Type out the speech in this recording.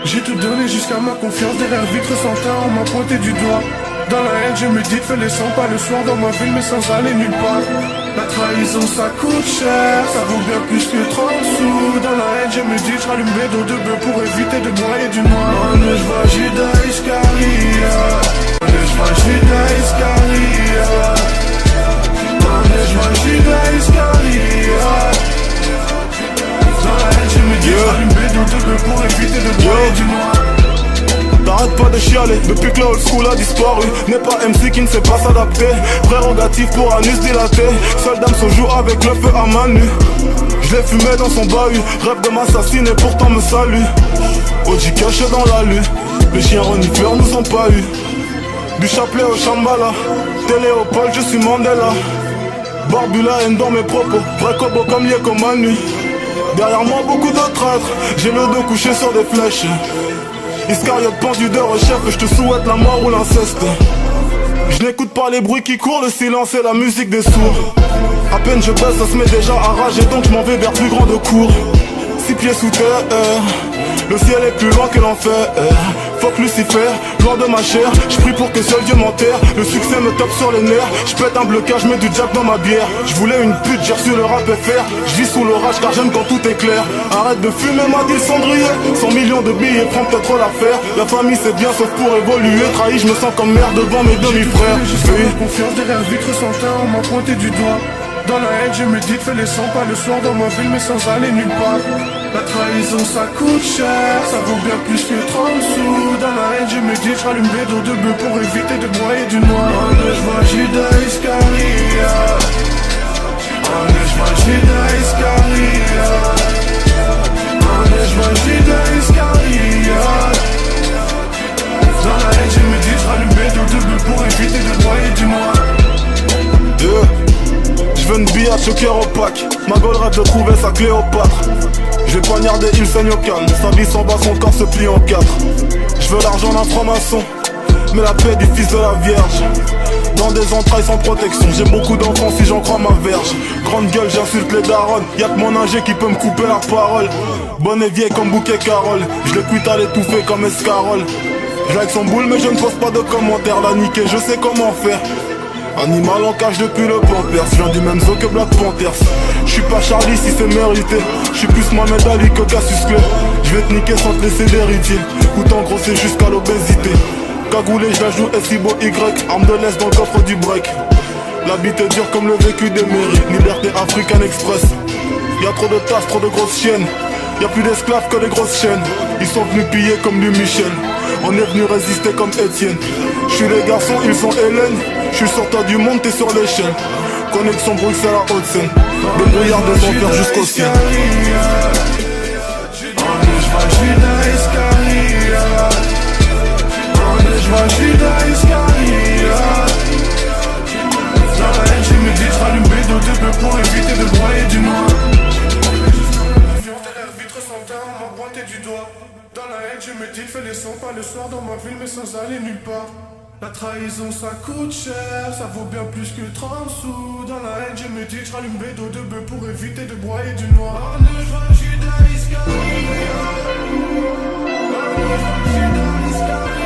J'ai tout donné jusqu'à ma confiance. Derrière vitre sans teint, on m'a pointé du doigt. Dans la haine je me dis fais les 100 pas le soir dans ma ville mais sans aller nulle part. La trahison ça coûte cher, ça vaut bien plus que 30 sous. Dans la haine je me dis je rallume dos de bœuf pour éviter de broyer du noir. Oh ne je vois Judas Iscariot, oh ne je vois Judas Iscariot, oh ne je vois Judas Iscariot. Dans la haine je me dis je rallume dos de bœuf pour éviter de broyer du noir. T'arrêtes pas de chialer, depuis que la old school a disparu. N'est pas MC qui ne sait pas s'adapter. Prérogative pour anus dilaté. Seule dame se joue avec le feu à main nue. Je l'ai fumé dans son bahut. Rêve de m'assassiner pourtant me salue. OG caché dans la lue. Les chiens renifleurs nous ont pas eu. Du chapelet au Shambhala. Téléopole je suis Mandela. Barbu la haine dans mes propos. Vrai cobo comme Yeko Manu. Derrière moi beaucoup de traîtres. J'ai le dos couché sur des flèches. Iscariote pendu de rechef, je te souhaite la mort ou l'inceste. Je n'écoute pas les bruits qui courent, le silence et la musique des sourds. À peine je baisse, ça se met déjà à rage et donc je m'en vais vers plus grande cour. 6 pieds sous terre, le ciel est plus loin que l'enfer. Fuck Lucifer, loin de ma chair. Je prie pour que seul Dieu m'enterre. Le succès me tape sur les nerfs. Je pète un blocage, je mets du jack dans ma bière. Je voulais une pute, j'ai reçu le rap FR. Je vis sous l'orage car j'aime quand tout est clair. Arrête de fumer m'a dit le cendrier. 100 millions de billets, prends peut-être trop l'affaire. La famille c'est bien sauf pour évoluer. Trahi, je me sens comme merde devant mes demi-frères. J'ai confiance derrière vitre sans teint, on m'a pointé du doigt. Dans la haine je me dis fais les 100 pas le soir dans ma ville mais sans aller nulle part. La trahison ça coûte cher, ça vaut bien plus que 30 sous. Dans la haine je me dis je rallume dos de bœuf pour éviter de broyer du noir. Oh ne je vois Judas Iscariot, oh ne je vois Judas Iscariot, oh ne je vois Judas Iscariot. Dans la haine je me dis je rallume dos de bœuf pour éviter de broyer du noir. Je veux une billade choquer opaque. Ma gueule rêve de trouver sa Cléopâtre. Je vais poignarder, il saigne au calme. Sa vie s'en bat, son corps se plie en 4. Je veux l'argent d'un franc-maçon, mais la paix du fils de la Vierge. Dans des entrailles sans protection. J'ai beaucoup d'enfants si j'en crois ma verge. Grande gueule, j'insulte les darons. Y'a que mon ingé qui peut me couper la parole. Bonne et vieille comme Bouquet Carole. Je l'écoute à l'étouffer comme Escarole. Je like son boule mais je ne pose pas de commentaires. La niquer, je sais comment faire. Animal en cage depuis le Pampers. Je viens du même zoo que Black Panthers. Je suis pas Charlie si c'est mérité. Je suis plus Mohamed Ali que Cassius Clay. Je vais te niquer sans te laisser d'héritier. Tout engrossé jusqu'à l'obésité. Cagoulé je la joue SIBO-Y. Arme de l'Est dans le coffre du break. La bite est dure comme le vécu des mairies. Liberté African Express. Y'a trop de tasses, trop de grosses chiennes. Y'a plus d'esclaves que des grosses chaînes. Ils sont venus piller comme du Michel. On est venu résister comme Étienne. Je suis les garçons, ils sont Hélène. Je suis sur toi du monde, t'es sur l'échelle. Connexion Bruxelles à Haute-Seine. Des brouillards de enfer jusqu'au ciel. Oh ne je vois Judas Iscariot, oh ne je vois Judas Iscariot. Dans la haine je me dis je rallume dos de bœuf pour éviter de broyer du noir. Derrière vitre sans teint, on m'a pointé du doigt. Dans la haine je me dis fais les 100 pas le soir dans ma ville mais sans aller nulle part. La trahison ça coûte cher, ça vaut bien plus que 30 sous. Dans la haine je me dis je rallume dos de bœuf pour éviter de broyer du noir. Oh ne je vois Judas Iscariot, oh ne je vois Judas Iscariot.